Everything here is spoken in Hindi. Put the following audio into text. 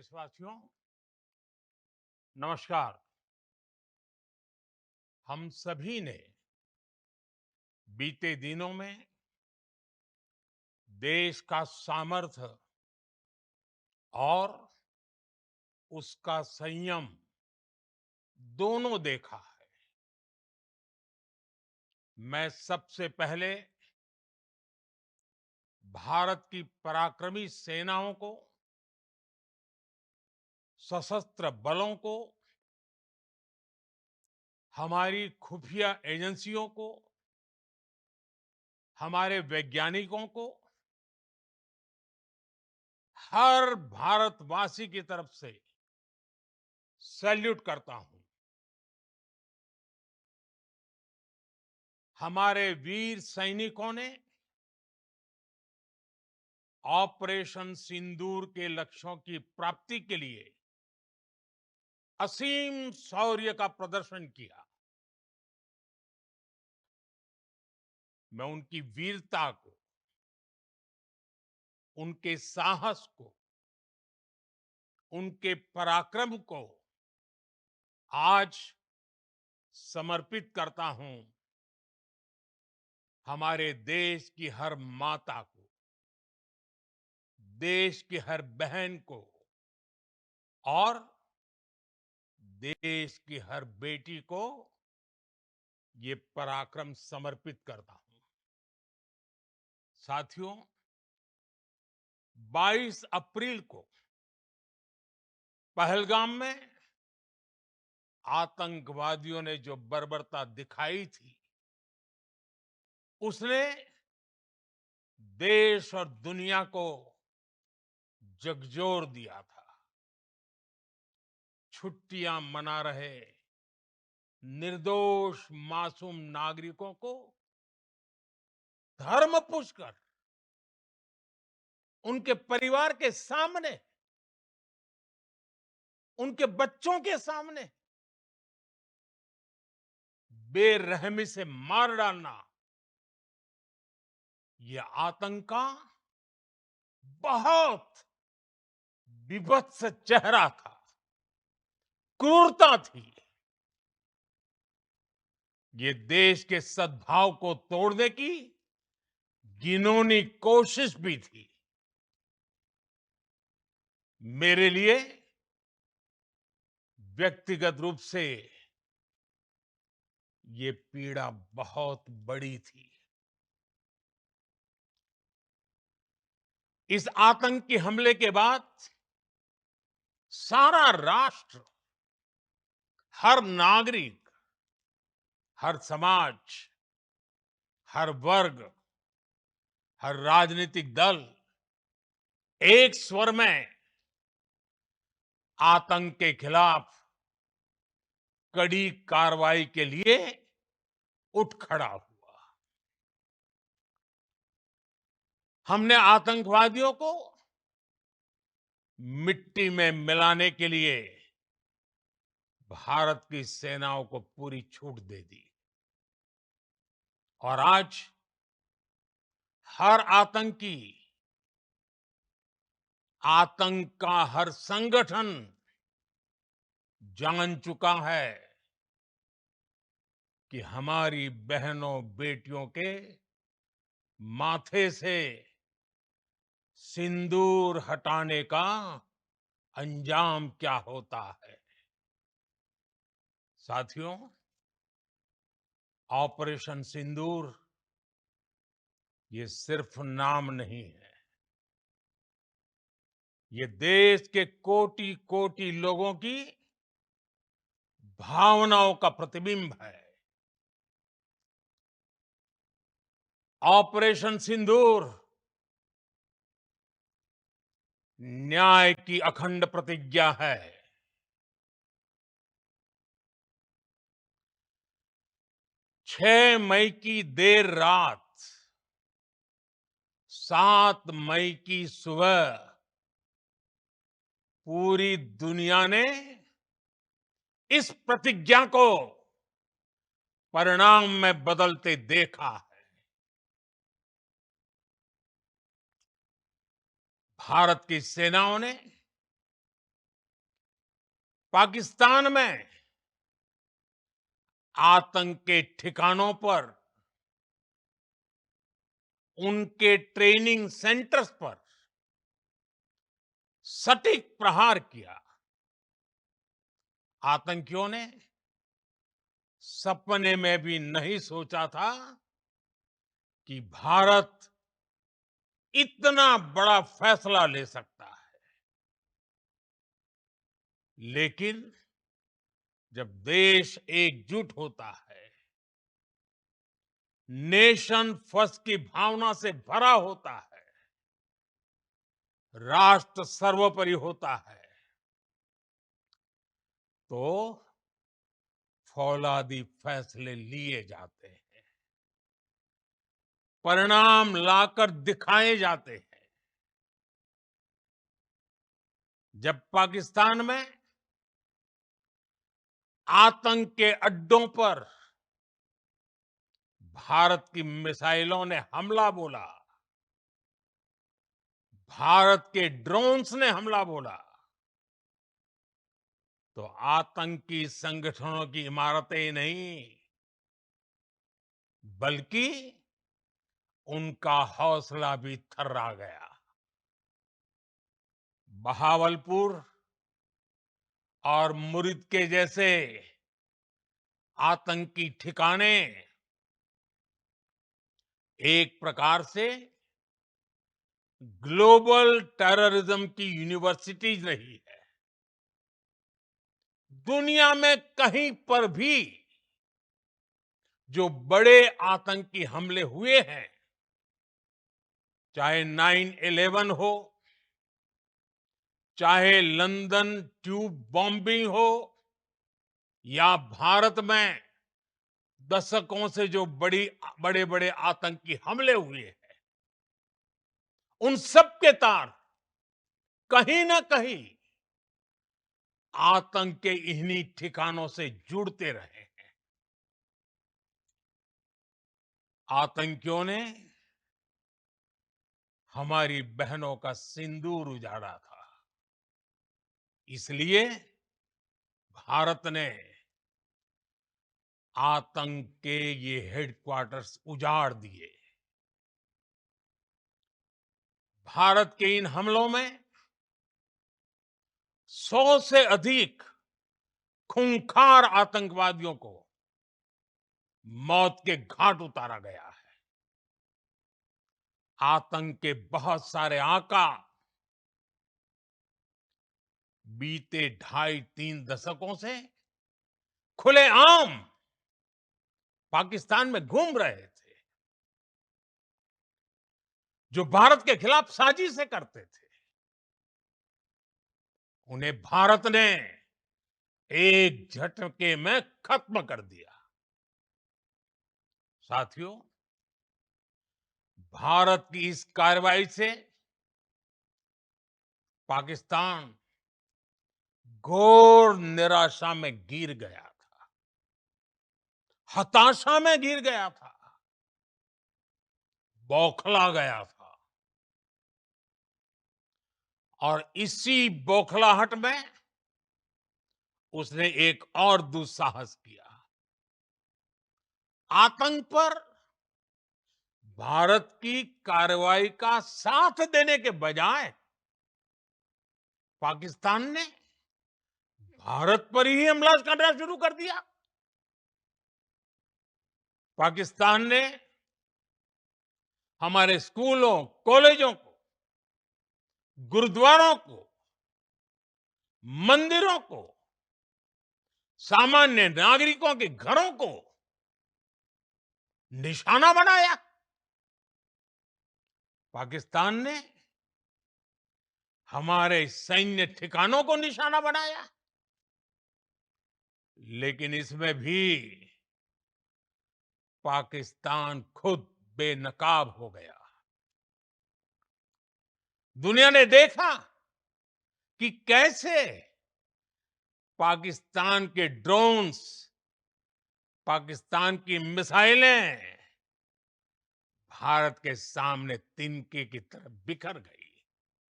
देशवासियों, नमस्कार। हम सभी ने बीते दिनों में देश का सामर्थ्य और उसका संयम दोनों देखा है। मैं सबसे पहले भारत की पराक्रमी सेनाओं को, सशस्त्र बलों को, हमारी खुफिया एजेंसियों को, हमारे वैज्ञानिकों को, हर भारतवासी की तरफ से सैल्यूट करता हूं। हमारे वीर सैनिकों ने ऑपरेशन सिंदूर के लक्ष्यों की प्राप्ति के लिए असीम शौर्य का प्रदर्शन किया। मैं उनकी वीरता को, उनके साहस को, उनके पराक्रम को आज समर्पित करता हूं हमारे देश की हर माता को, देश की हर बहन को और देश की हर बेटी को ये पराक्रम समर्पित करता हूं। साथियों, 22 अप्रैल को पहलगाम में आतंकवादियों ने जो बर्बरता दिखाई थी, उसने देश और दुनिया को झकझोर दिया था। छुट्टियां मना रहे निर्दोष मासूम नागरिकों को धर्म पूछकर उनके परिवार के सामने, उनके बच्चों के सामने बेरहमी से मार डालना, यह आतंक का बहुत विभत्स चेहरा था, क्रूरता थी। ये देश के सद्भाव को तोड़ने की घिनौनी कोशिश भी थी। मेरे लिए व्यक्तिगत रूप से ये पीड़ा बहुत बड़ी थी। इस आतंकी हमले के बाद सारा राष्ट्र, हर नागरिक, हर समाज, हर वर्ग, हर राजनीतिक दल एक स्वर में आतंक के खिलाफ कड़ी कार्रवाई के लिए उठ खड़ा हुआ। हमने आतंकवादियों को मिट्टी में मिलाने के लिए भारत की सेनाओं को पूरी छूट दे दी और आज हर आतंकी, आतंक का हर संगठन जान चुका है कि हमारी बहनों बेटियों के माथे से सिंदूर हटाने का अंजाम क्या होता है। साथियों, ऑपरेशन सिंदूर ये सिर्फ नाम नहीं है, ये देश के कोटि कोटि लोगों की भावनाओं का प्रतिबिंब है। ऑपरेशन सिंदूर न्याय की अखंड प्रतिज्ञा है। 6 मई की देर रात, 7 मई की सुबह पूरी दुनिया ने इस प्रतिज्ञा को परिणाम में बदलते देखा है। भारत की सेनाओं ने पाकिस्तान में आतंक के ठिकानों पर, उनके ट्रेनिंग सेंटर्स पर सटीक प्रहार किया। आतंकियों ने सपने में भी नहीं सोचा था कि भारत इतना बड़ा फैसला ले सकता है। लेकिन जब देश एकजुट होता है, नेशन फर्स्ट की भावना से भरा होता है, राष्ट्र सर्वोपरि होता है, तो फौलादी फैसले लिए जाते हैं, परिणाम लाकर दिखाए जाते हैं। जब पाकिस्तान में आतंक के अड्डों पर भारत की मिसाइलों ने हमला बोला, भारत के ड्रोन्स ने हमला बोला, तो आतंकी संगठनों की इमारतें ही नहीं, बल्कि उनका हौसला भी थर्रा गया। बहावलपुर और मुरिद के जैसे आतंकी ठिकाने एक प्रकार से ग्लोबल टेररिज्म की यूनिवर्सिटीज रही है। दुनिया में कहीं पर भी जो बड़े आतंकी हमले हुए हैं, चाहे 9/11 हो, चाहे लंदन ट्यूब बॉम्बिंग हो, या भारत में दशकों से जो बड़े बड़े आतंकी हमले हुए हैं, उन सब के तार कहीं ना कहीं आतंक के इन्हीं ठिकानों से जुड़ते रहे हैं। आतंकियों ने हमारी बहनों का सिंदूर उजाड़ा था, इसलिए भारत ने आतंक के ये हेडक्वार्टर्स उजाड़ दिए। भारत के इन हमलों में 100 से अधिक खूंखार आतंकवादियों को मौत के घाट उतारा गया है। आतंक के बहुत सारे आका बीते 2.5-3 दशकों से खुलेआम पाकिस्तान में घूम रहे थे, जो भारत के खिलाफ साजिशें करते थे। उन्हें भारत ने एक झटके में खत्म कर दिया। साथियों, भारत की इस कार्रवाई से पाकिस्तान घोर निराशा में गिर गया था, हताशा में गिर गया था, बौखला गया था। और इसी बौखलाहट में उसने एक और दुस्साहस किया। आतंक पर भारत की कार्रवाई का साथ देने के बजाय पाकिस्तान ने भारत पर ही हमला करना शुरू कर दिया। पाकिस्तान ने हमारे स्कूलों, कॉलेजों को, गुरुद्वारों को, मंदिरों को, सामान्य नागरिकों के घरों को निशाना बनाया। पाकिस्तान ने हमारे सैन्य ठिकानों को निशाना बनाया। लेकिन इसमें भी पाकिस्तान खुद बेनकाब हो गया। दुनिया ने देखा कि कैसे पाकिस्तान के ड्रोन्स, पाकिस्तान की मिसाइलें भारत के सामने तिनके की तरह बिखर गई।